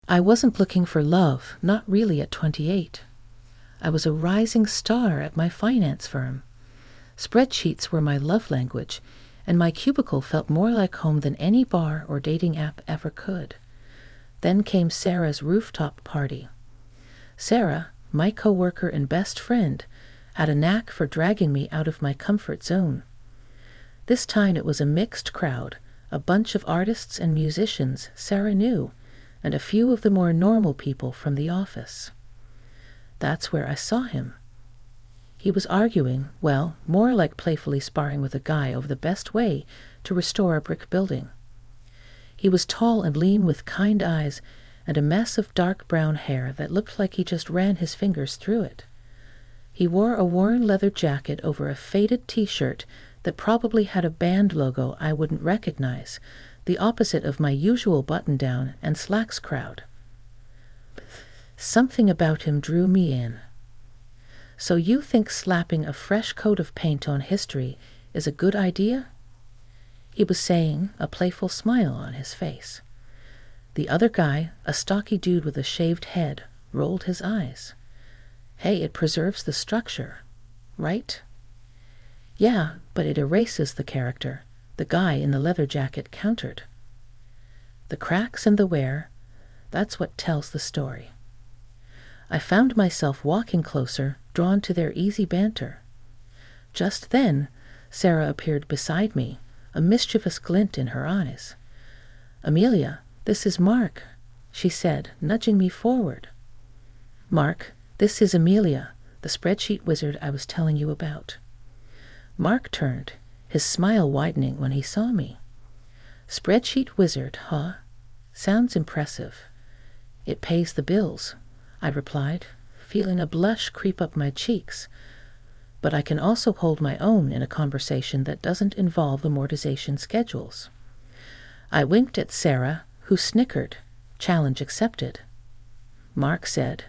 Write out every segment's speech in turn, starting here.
I wasn't looking for love, not really at 28. I was a rising star at my finance firm. Spreadsheets were my love language, and my cubicle felt more like home than any bar or dating app ever could. Then came Sarah's rooftop party. Sarah, my coworker and best friend, had a knack for dragging me out of my comfort zone. This time it was a mixed crowd, a bunch of artists and musicians Sarah knew, and a few of the more normal people from the office. That's where I saw him. He was arguing, well, more like playfully sparring with a guy over the best way to restore a brick building. He was tall and lean with kind eyes and a mess of dark brown hair that looked like he just ran his fingers through it. He wore a worn leather jacket over a faded t-shirt that probably had a band logo I wouldn't recognize, the opposite of my usual button-down and slacks crowd. Something about him drew me in. So you think slapping a fresh coat of paint on history is a good idea? He was saying, a playful smile on his face. The other guy, a stocky dude with a shaved head, rolled his eyes. Hey, it preserves the structure, right? Yeah, but it erases the character, the guy in the leather jacket countered. The cracks and the wear, that's what tells the story. I found myself walking closer, drawn to their easy banter. Just then, Sarah appeared beside me, a mischievous glint in her eyes. "Amelia, this is Mark," she said, nudging me forward. "Mark, this is Amelia, the spreadsheet wizard I was telling you about." Mark turned, his smile widening when he saw me. "Spreadsheet wizard, huh? Sounds impressive. It pays the bills," I replied, feeling a blush creep up my cheeks. But I can also hold my own in a conversation that doesn't involve amortization schedules. I winked at Sarah, who snickered, challenge accepted. Mark said,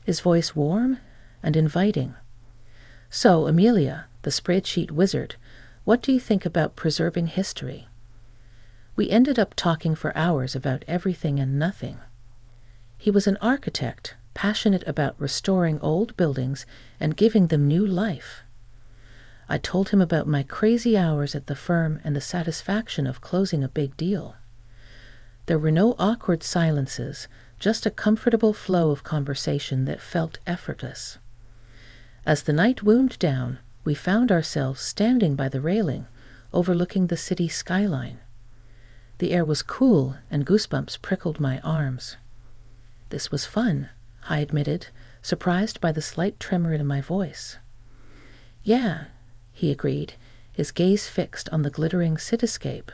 his voice warm and inviting, "So, Amelia, the spreadsheet wizard, what do you think about preserving history?" We ended up talking for hours about everything and nothing. He was an architect, passionate about restoring old buildings and giving them new life. I told him about my crazy hours at the firm and the satisfaction of closing a big deal. There were no awkward silences, just a comfortable flow of conversation that felt effortless. As the night wound down, we found ourselves standing by the railing, overlooking the city skyline. The air was cool and goosebumps prickled my arms. This was fun, I admitted, surprised by the slight tremor in my voice. "Yeah," he agreed, his gaze fixed on the glittering cityscape.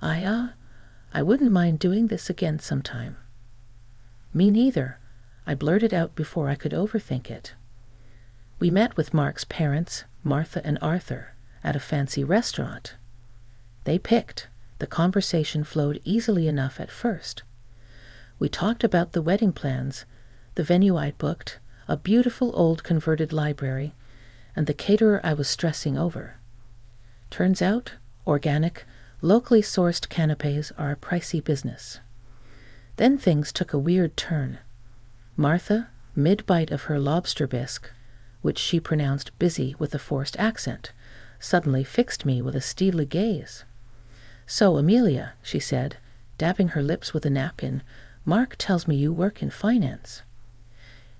I wouldn't mind doing this again sometime." "Me neither," I blurted out before I could overthink it. We met with Mark's parents, Martha and Arthur, at a fancy restaurant. They picked. The conversation flowed easily enough at first. We talked about the wedding plans, the venue I'd booked, a beautiful old converted library, and the caterer I was stressing over. Turns out, organic, locally sourced canapés are a pricey business. Then things took a weird turn. Martha, mid-bite of her lobster bisque, which she pronounced busy with a forced accent, suddenly fixed me with a steely gaze. "So, Amelia," she said, dabbing her lips with a napkin, "Mark tells me you work in finance."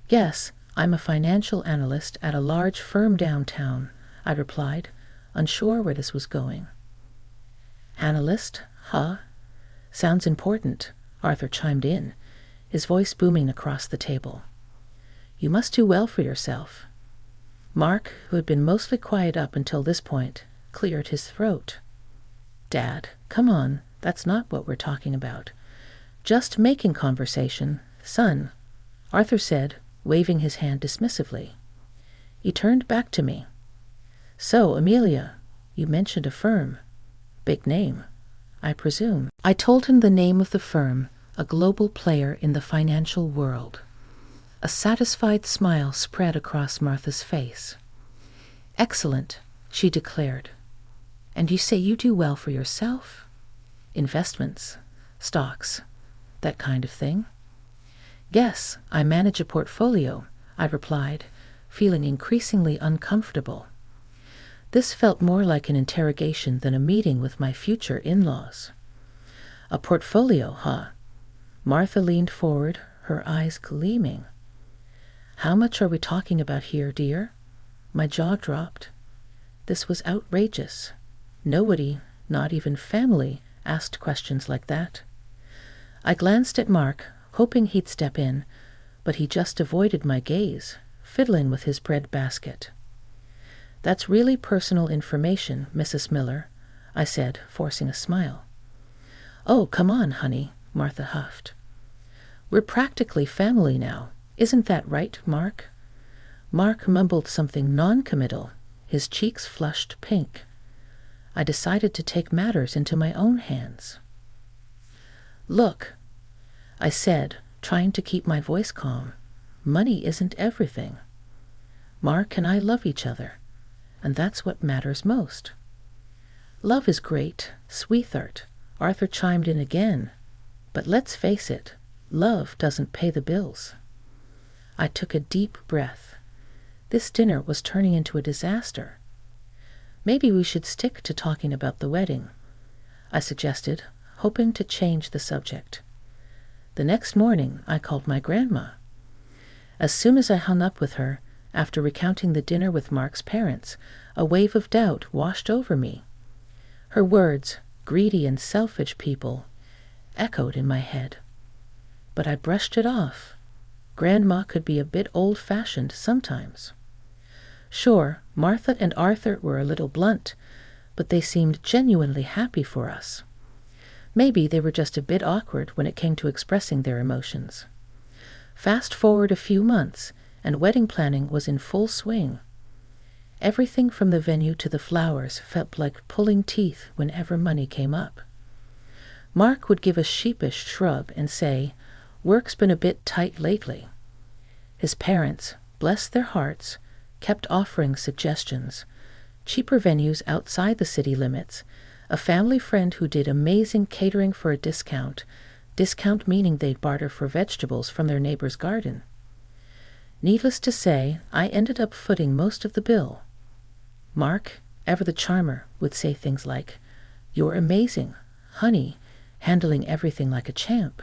"Yes, I'm a financial analyst at a large firm downtown," I replied, unsure where this was going. "Analyst, huh? Sounds important," Arthur chimed in, his voice booming across the table. "You must do well for yourself." Mark, who had been mostly quiet up until this point, cleared his throat. "Dad, come on, that's not what we're talking about. Just making conversation, son," Arthur said, waving his hand dismissively. He turned back to me. "So, Amelia, you mentioned a firm. Big name, I presume." I told him the name of the firm, a global player in the financial world. A satisfied smile spread across Martha's face. "Excellent," she declared. "And you say you do well for yourself? Investments, stocks, that kind of thing?" Yes, I manage a portfolio, I replied, feeling increasingly uncomfortable. This felt more like an interrogation than a meeting with my future in-laws. A portfolio, huh? Martha leaned forward, her eyes gleaming. How much are we talking about here, dear? My jaw dropped. This was outrageous. Nobody, not even family, asked questions like that. I glanced at Mark, hoping he'd step in, but he just avoided my gaze, fiddling with his bread basket. That's really personal information, Mrs. Miller, I said, forcing a smile. Oh, come on, honey, Martha huffed. We're practically family now. Isn't that right, Mark? Mark mumbled something non-committal, his cheeks flushed pink. I decided to take matters into my own hands. Look, I said, trying to keep my voice calm, money isn't everything. Mark and I love each other, and that's what matters most. Love is great, sweetheart, Arthur chimed in again, but let's face it, love doesn't pay the bills. I took a deep breath. This dinner was turning into a disaster. Maybe we should stick to talking about the wedding, I suggested, hoping to change the subject. The next morning, I called my grandma. As soon as I hung up with her, after recounting the dinner with Mark's parents, a wave of doubt washed over me. Her words, greedy and selfish people, echoed in my head. But I brushed it off. Grandma could be a bit old-fashioned sometimes. Sure, Martha and Arthur were a little blunt, but they seemed genuinely happy for us. Maybe they were just a bit awkward when it came to expressing their emotions. Fast forward a few months, and wedding planning was in full swing. Everything from the venue to the flowers felt like pulling teeth whenever money came up. Mark would give a sheepish shrug and say, "Work's been a bit tight lately." His parents, bless their hearts, kept offering suggestions, cheaper venues outside the city limits, a family friend who did amazing catering for a discount meaning they'd barter for vegetables from their neighbor's garden. Needless to say, I ended up footing most of the bill. Mark, ever the charmer, would say things like, "You're amazing, honey, handling everything like a champ."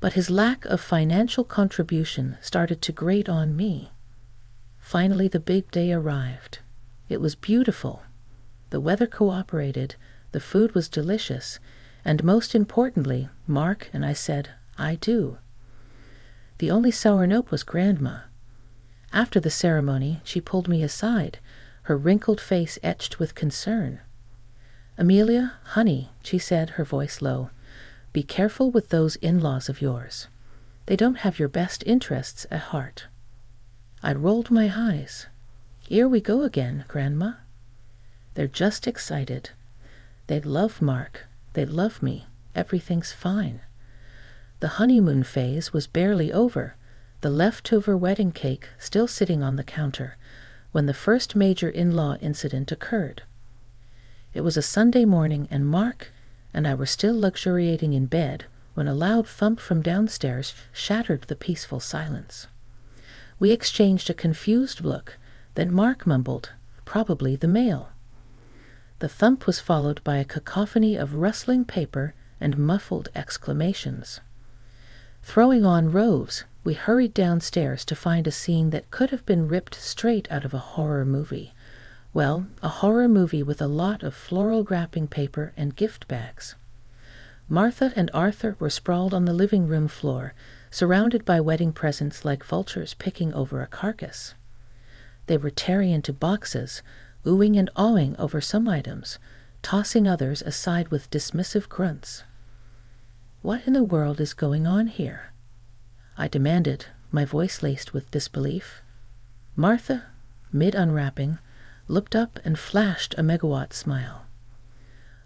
But his lack of financial contribution started to grate on me. Finally, the big day arrived. It was beautiful. The weather cooperated, the food was delicious, and most importantly, Mark and I said, "I do." The only sour note was Grandma. After the ceremony, she pulled me aside, her wrinkled face etched with concern. "Amelia, honey," she said, her voice low, "be careful with those in-laws of yours. They don't have your best interests at heart." I rolled my eyes. "Here we go again, Grandma." "They're just excited. They love Mark. They love me. Everything's fine." The honeymoon phase was barely over, the leftover wedding cake still sitting on the counter, when the first major in-law incident occurred. It was a Sunday morning, and Mark and I were still luxuriating in bed when a loud thump from downstairs shattered the peaceful silence. We exchanged a confused look, then Mark mumbled, "Probably the mail." The thump was followed by a cacophony of rustling paper and muffled exclamations. Throwing on robes, we hurried downstairs to find a scene that could have been ripped straight out of a horror movie. Well, a horror movie with a lot of floral wrapping paper and gift bags. Martha and Arthur were sprawled on the living room floor, surrounded by wedding presents like vultures picking over a carcass. They were tearing into boxes, oohing and awing over some items, tossing others aside with dismissive grunts. "What in the world is going on here?" I demanded, my voice laced with disbelief. Martha, mid-unwrapping, looked up and flashed a megawatt smile.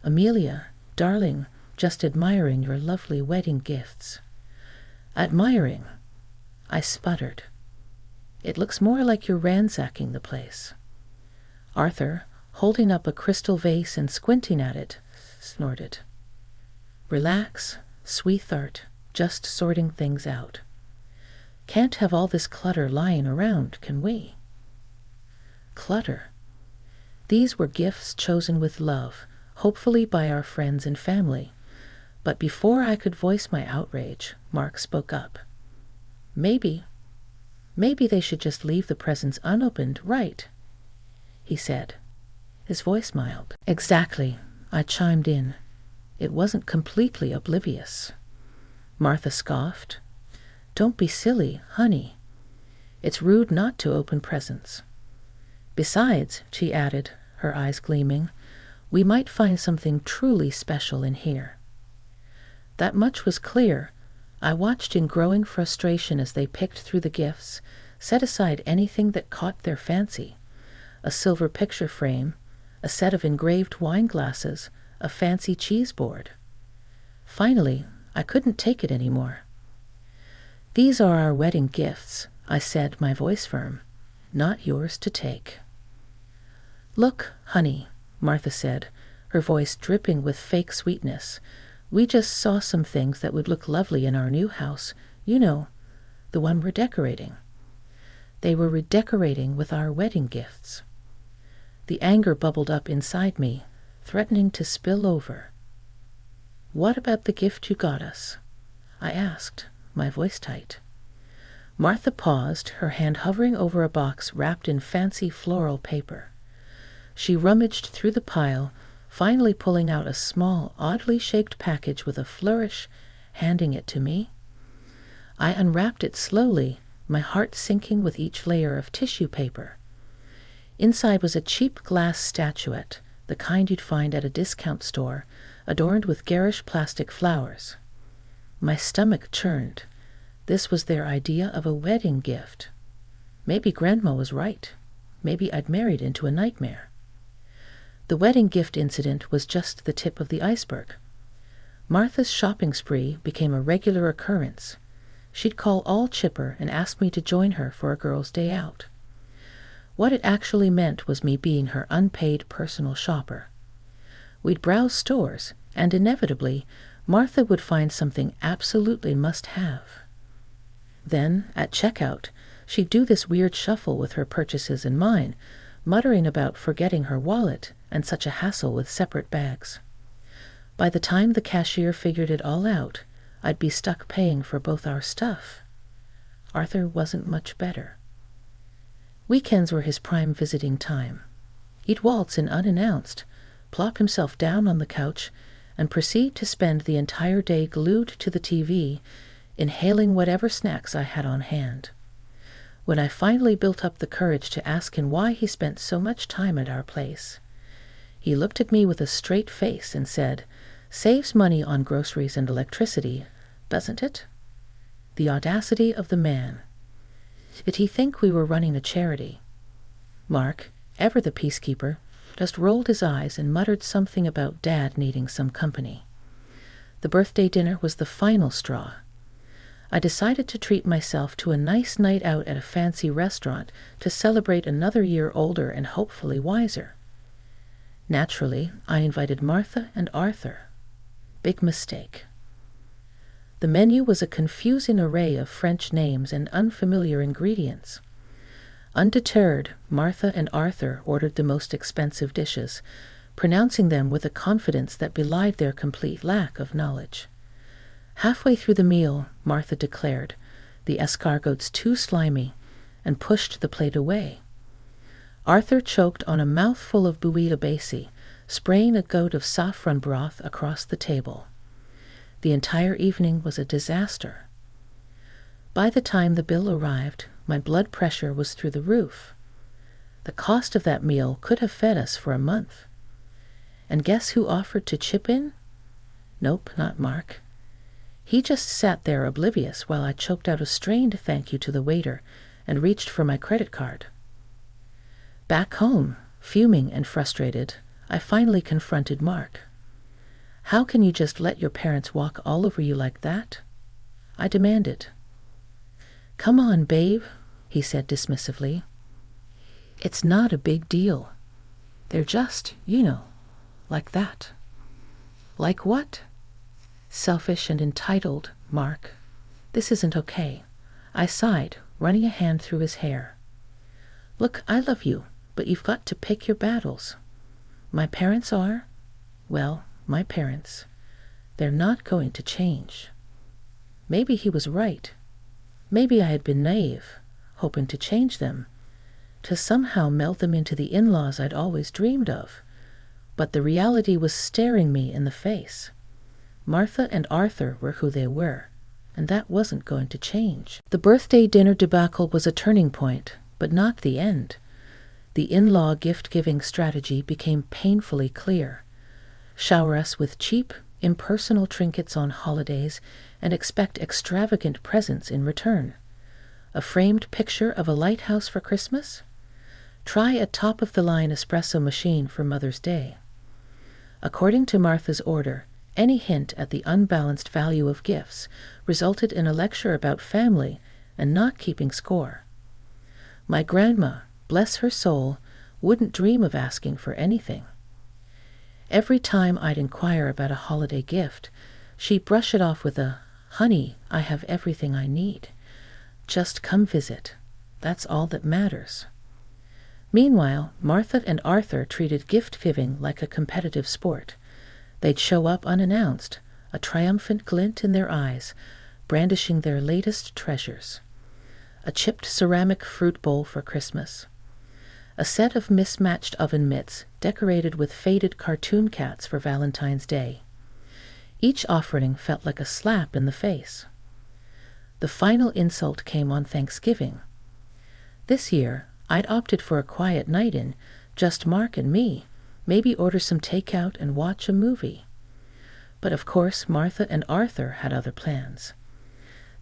"Amelia, darling, just admiring your lovely wedding gifts." "Admiring?" I sputtered. "It looks more like you're ransacking the place." Arthur, holding up a crystal vase and squinting at it, snorted. "Relax, sweetheart, just sorting things out." Can't have all this clutter lying around, can we? Clutter. These were gifts chosen with love, hopefully by our friends and family. But before I could voice my outrage, Mark spoke up. Maybe they should just leave the presents unopened, right? He said. His voice mild. Exactly, I chimed in. It wasn't completely oblivious. Martha scoffed. Don't be silly, honey. It's rude not to open presents. Besides, she added, her eyes gleaming, we might find something truly special in here. That much was clear. I watched in growing frustration as they picked through the gifts, set aside anything that caught their fancy. A silver picture frame, a set of engraved wine glasses, a fancy cheese board. Finally, I couldn't take it anymore. These are our wedding gifts, I said, my voice firm. Not yours to take. Look, honey, Martha said, her voice dripping with fake sweetness. We just saw some things that would look lovely in our new house. You know, the one we're decorating. They were redecorating with our wedding gifts. The anger bubbled up inside me, threatening to spill over. What about the gift you got us? I asked, my voice tight. Martha paused, her hand hovering over a box wrapped in fancy floral paper. She rummaged through the pile, finally pulling out a small, oddly shaped package with a flourish, handing it to me. I unwrapped it slowly, my heart sinking with each layer of tissue paper. Inside was a cheap glass statuette, the kind you'd find at a discount store, adorned with garish plastic flowers. My stomach churned. This was their idea of a wedding gift. Maybe Grandma was right. Maybe I'd married into a nightmare. The wedding gift incident was just the tip of the iceberg. Martha's shopping spree became a regular occurrence. She'd call all chipper and ask me to join her for a girls' day out. What it actually meant was me being her unpaid personal shopper. We'd browse stores, and inevitably, Martha would find something absolutely must-have. Then, at checkout, she'd do this weird shuffle with her purchases and mine, muttering about forgetting her wallet and such a hassle with separate bags. By the time the cashier figured it all out, I'd be stuck paying for both our stuff. Arthur wasn't much better. Weekends were his prime visiting time. He'd waltz in unannounced, plop himself down on the couch, and proceed to spend the entire day glued to the TV, inhaling whatever snacks I had on hand. When I finally built up the courage to ask him why he spent so much time at our place, he looked at me with a straight face and said, "Saves money on groceries and electricity, doesn't it?" The audacity of the man. Did he think we were running a charity? Mark, ever the peacekeeper, just rolled his eyes and muttered something about Dad needing some company. The birthday dinner was the final straw. I decided to treat myself to a nice night out at a fancy restaurant to celebrate another year older and hopefully wiser. Naturally, I invited Martha and Arthur. Big mistake. The menu was a confusing array of French names and unfamiliar ingredients. Undeterred, Martha and Arthur ordered the most expensive dishes, pronouncing them with a confidence that belied their complete lack of knowledge. Halfway through the meal, Martha declared, "The escargot's too slimy," and pushed the plate away. Arthur choked on a mouthful of bouillabaisse, spraying a goat of saffron broth across the table. The entire evening was a disaster. By the time the bill arrived, my blood pressure was through the roof. The cost of that meal could have fed us for a month. And guess who offered to chip in? Nope, not Mark. He just sat there oblivious while I choked out a strained thank you to the waiter and reached for my credit card. Back home, fuming and frustrated, I finally confronted Mark. "How can you just let your parents walk all over you like that?" I demanded. "Come on, babe," he said dismissively. "It's not a big deal. They're just, like that." "Like what?" "Selfish and entitled, Mark. This isn't okay. I sighed, running a hand through his hair. Look, I love you, but you've got to pick your battles. My parents are, well, my parents. They're not going to change. Maybe he was right. Maybe I had been naive, hoping to change them, to somehow melt them into the in-laws I'd always dreamed of. But the reality was staring me in the face. Martha and Arthur were who they were, and that wasn't going to change. The birthday dinner debacle was a turning point, but not the end. The in-law gift-giving strategy became painfully clear. Shower us with cheap, impersonal trinkets on holidays and expect extravagant presents in return. A framed picture of a lighthouse for Christmas? Try a top-of-the-line espresso machine for Mother's Day. According to Martha's order, any hint at the unbalanced value of gifts resulted in a lecture about family and not keeping score. My grandma, bless her soul, wouldn't dream of asking for anything. Every time I'd inquire about a holiday gift, she'd brush it off with a, "Honey, I have everything I need. Just come visit. That's all that matters." Meanwhile, Martha and Arthur treated gift-giving like a competitive sport. They'd show up unannounced, a triumphant glint in their eyes, brandishing their latest treasures. A chipped ceramic fruit bowl for Christmas. A set of mismatched oven mitts decorated with faded cartoon cats for Valentine's Day. Each offering felt like a slap in the face. The final insult came on Thanksgiving. This year, I'd opted for a quiet night in, just Mark and me, maybe order some takeout and watch a movie. But of course, Martha and Arthur had other plans.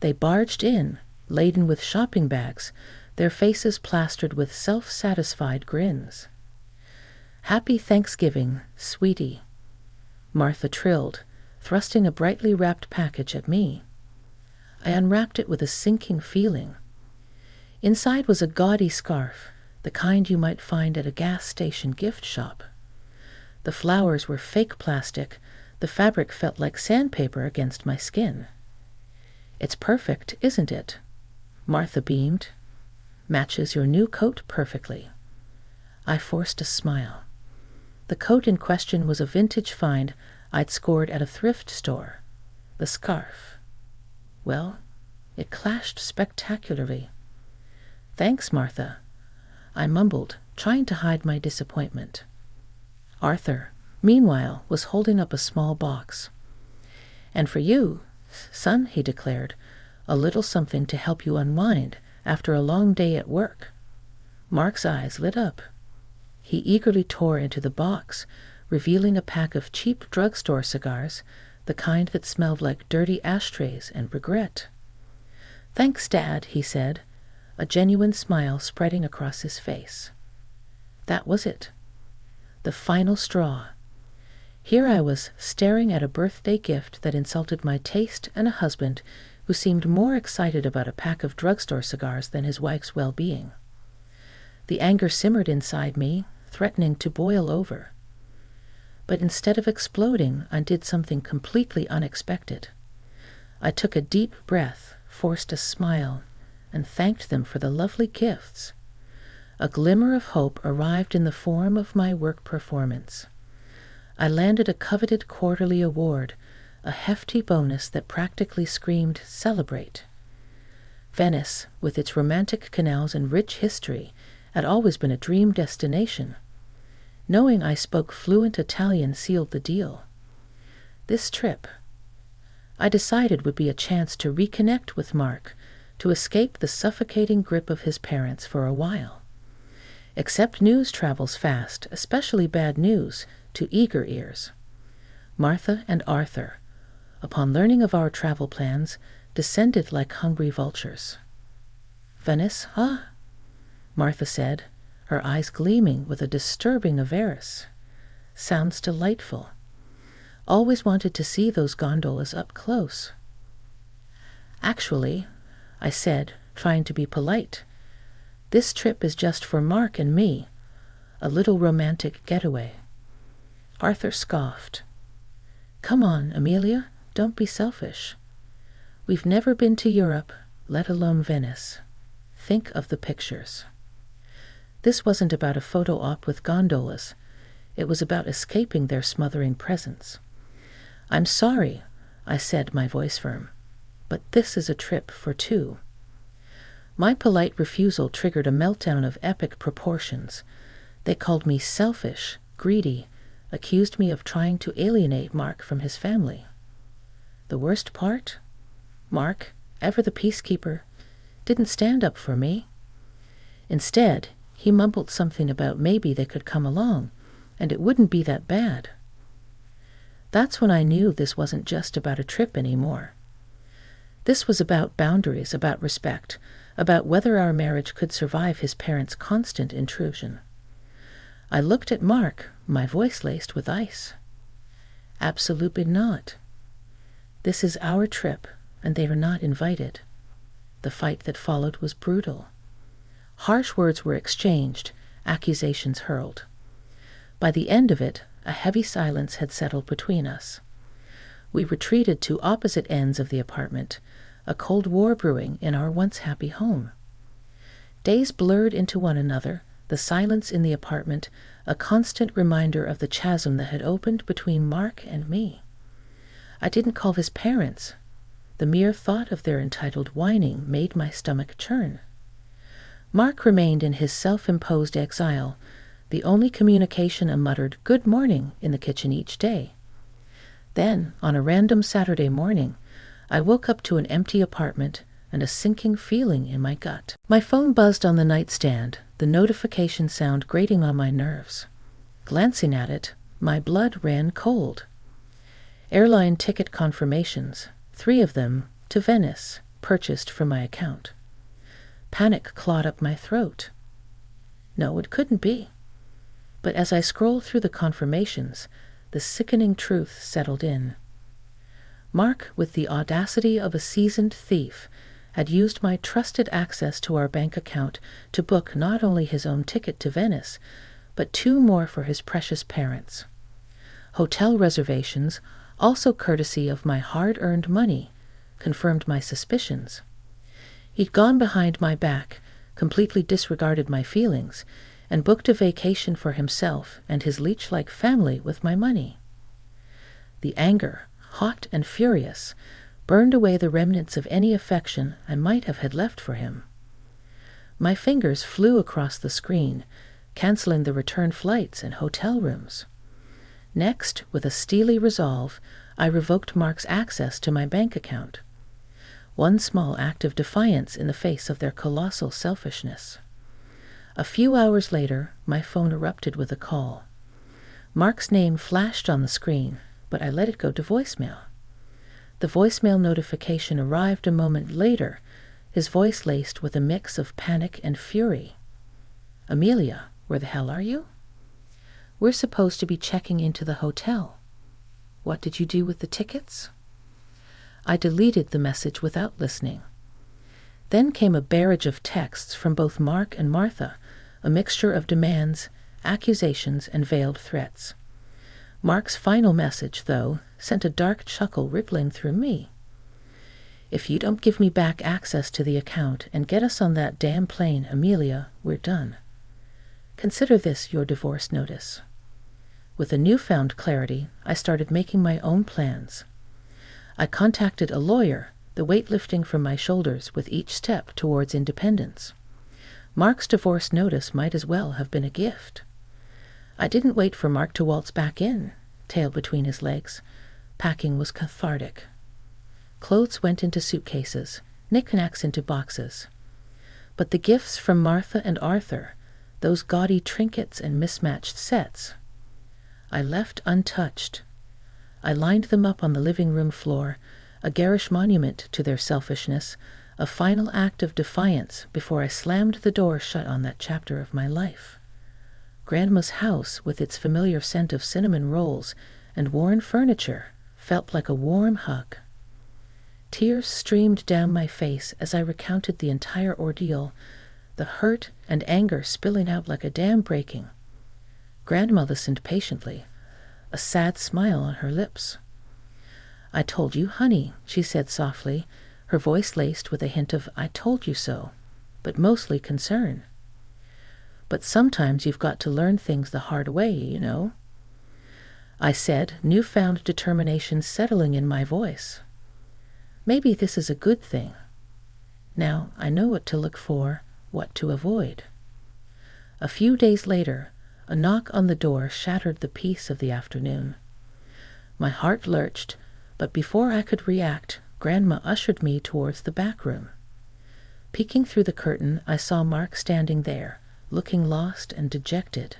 They barged in, laden with shopping bags, their faces plastered with self-satisfied grins. "Happy Thanksgiving, sweetie," Martha trilled, thrusting a brightly wrapped package at me. I unwrapped it with a sinking feeling. Inside was a gaudy scarf, the kind you might find at a gas station gift shop. The flowers were fake plastic, the fabric felt like sandpaper against my skin. "It's perfect, isn't it?" Martha beamed. "Matches your new coat perfectly." I forced a smile. The coat in question was a vintage find I'd scored at a thrift store. The scarf, well, it clashed spectacularly. "Thanks, Martha," I mumbled, trying to hide my disappointment. Arthur, meanwhile, was holding up a small box. "And for you, son," he declared, "a little something to help you unwind after a long day at work." Mark's eyes lit up. He eagerly tore into the box, revealing a pack of cheap drugstore cigars, the kind that smelled like dirty ashtrays and regret. "Thanks, Dad," he said, a genuine smile spreading across his face. That was it. The final straw. Here I was, staring at a birthday gift that insulted my taste and a husband who seemed more excited about a pack of drugstore cigars than his wife's well-being. The anger simmered inside me, threatening to boil over. But instead of exploding, I did something completely unexpected. I took a deep breath, forced a smile, and thanked them for the lovely gifts. A glimmer of hope arrived in the form of my work performance. I landed a coveted quarterly award, a hefty bonus that practically screamed, "Celebrate." Venice, with its romantic canals and rich history, had always been a dream destination. Knowing I spoke fluent Italian sealed the deal. This trip, I decided, would be a chance to reconnect with Mark, to escape the suffocating grip of his parents for a while. Except news travels fast, especially bad news, to eager ears. Martha and Arthur, upon learning of our travel plans, descended like hungry vultures. "Venice, huh?" Martha said, her eyes gleaming with a disturbing avarice. "Sounds delightful. Always wanted to see those gondolas up close." "Actually," I said, trying to be polite, "this trip is just for Mark and me, a little romantic getaway." Arthur scoffed. "Come on, Amelia, don't be selfish. We've never been to Europe, let alone Venice. Think of the pictures. This wasn't about a photo op with gondolas. It was about escaping their smothering presence. "I'm sorry," I said, my voice firm, "but this is a trip for two." My polite refusal triggered a meltdown of epic proportions. They called me selfish, greedy, accused me of trying to alienate Mark from his family. The worst part? Mark, ever the peacekeeper, didn't stand up for me. Instead, he mumbled something about maybe they could come along, and it wouldn't be that bad. That's when I knew this wasn't just about a trip anymore. This was about boundaries, about respect, about whether our marriage could survive his parents' constant intrusion. I looked at Mark, my voice laced with ice. "Absolutely not. This is our trip, and they are not invited." The fight that followed was brutal. Harsh words were exchanged, accusations hurled. By the end of it, a heavy silence had settled between us. We retreated to opposite ends of the apartment, a cold war brewing in our once happy home. Days blurred into one another, the silence in the apartment a constant reminder of the chasm that had opened between Mark and me. I didn't call his parents. The mere thought of their entitled whining made my stomach churn. Mark remained in his self-imposed exile, the only communication a muttered "good morning" in the kitchen each day. Then, on a random Saturday morning, I woke up to an empty apartment and a sinking feeling in my gut. My phone buzzed on the nightstand, the notification sound grating on my nerves. Glancing at it, my blood ran cold. Airline ticket confirmations, 3 of them to Venice, purchased from my account. Panic clawed up my throat. No, it couldn't be. But as I scrolled through the confirmations, the sickening truth settled in. Mark, with the audacity of a seasoned thief, had used my trusted access to our bank account to book not only his own ticket to Venice, but 2 more for his precious parents. Hotel reservations, also courtesy of my hard-earned money, confirmed my suspicions. He'd gone behind my back, completely disregarded my feelings, and booked a vacation for himself and his leech-like family with my money. The anger, hot and furious, burned away the remnants of any affection I might have had left for him. My fingers flew across the screen, canceling the return flights and hotel rooms. Next, with a steely resolve, I revoked Mark's access to my bank account. One small act of defiance in the face of their colossal selfishness. A few hours later, my phone erupted with a call. Mark's name flashed on the screen, but I let it go to voicemail. The voicemail notification arrived a moment later, his voice laced with a mix of panic and fury. "Amelia, where the hell are you? We're supposed to be checking into the hotel. What did you do with the tickets?" I deleted the message without listening. Then came a barrage of texts from both Mark and Martha, a mixture of demands, accusations, and veiled threats. Mark's final message, though, sent a dark chuckle rippling through me. "If you don't give me back access to the account and get us on that damn plane, Amelia, we're done. Consider this your divorce notice." With a newfound clarity, I started making my own plans. I contacted a lawyer, the weight lifting from my shoulders with each step towards independence. Mark's divorce notice might as well have been a gift. I didn't wait for Mark to waltz back in, tail between his legs. Packing was cathartic. Clothes went into suitcases, knickknacks into boxes. But the gifts from Martha and Arthur, those gaudy trinkets and mismatched sets, I left untouched. I lined them up on the living room floor, a garish monument to their selfishness, a final act of defiance before I slammed the door shut on that chapter of my life. Grandma's house, with its familiar scent of cinnamon rolls and worn furniture, felt like a warm hug. Tears streamed down my face as I recounted the entire ordeal, the hurt and anger spilling out like a dam breaking. Grandma listened patiently, a sad smile on her lips. "I told you, honey," she said softly, her voice laced with a hint of "I told you so," but mostly concern. "But sometimes you've got to learn things the hard way, you know," I said, newfound determination settling in my voice. "Maybe this is a good thing. Now I know what to look for, what to avoid." A few days later, a knock on the door shattered the peace of the afternoon. My heart lurched, but before I could react, Grandma ushered me towards the back room. Peeking through the curtain, I saw Mark standing there, looking lost and dejected.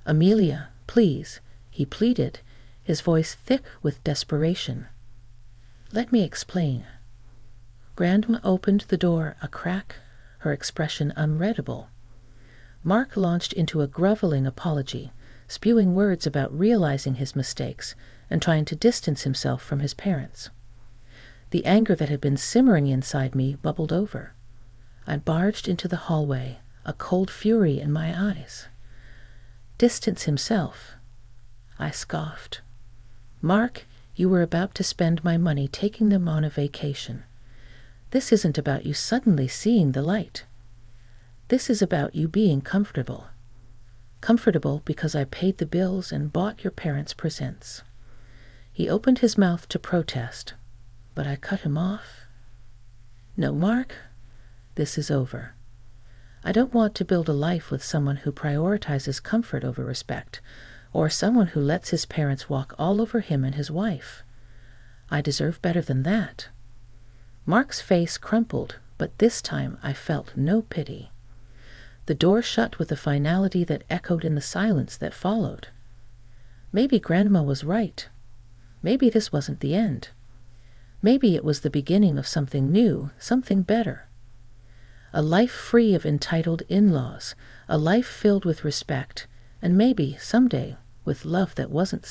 "Amelia, please," he pleaded, his voice thick with desperation. "Let me explain." Grandma opened the door a crack, her expression unreadable. Mark launched into a groveling apology, spewing words about realizing his mistakes and trying to distance himself from his parents. The anger that had been simmering inside me bubbled over. I barged into the hallway, a cold fury in my eyes. Distance himself? I scoffed. "Mark, you were about to spend my money taking them on a vacation. This isn't about you suddenly seeing the light. This is about you being comfortable. Comfortable because I paid the bills and bought your parents presents." He opened his mouth to protest, but I cut him off. "No, Mark, this is over. I don't want to build a life with someone who prioritizes comfort over respect, or someone who lets his parents walk all over him and his wife. I deserve better than that." Mark's face crumpled, but this time I felt no pity. The door shut with a finality that echoed in the silence that followed. Maybe Grandma was right. Maybe this wasn't the end. Maybe it was the beginning of something new, something better. A life free of entitled in-laws, a life filled with respect, and maybe, someday, with love that wasn't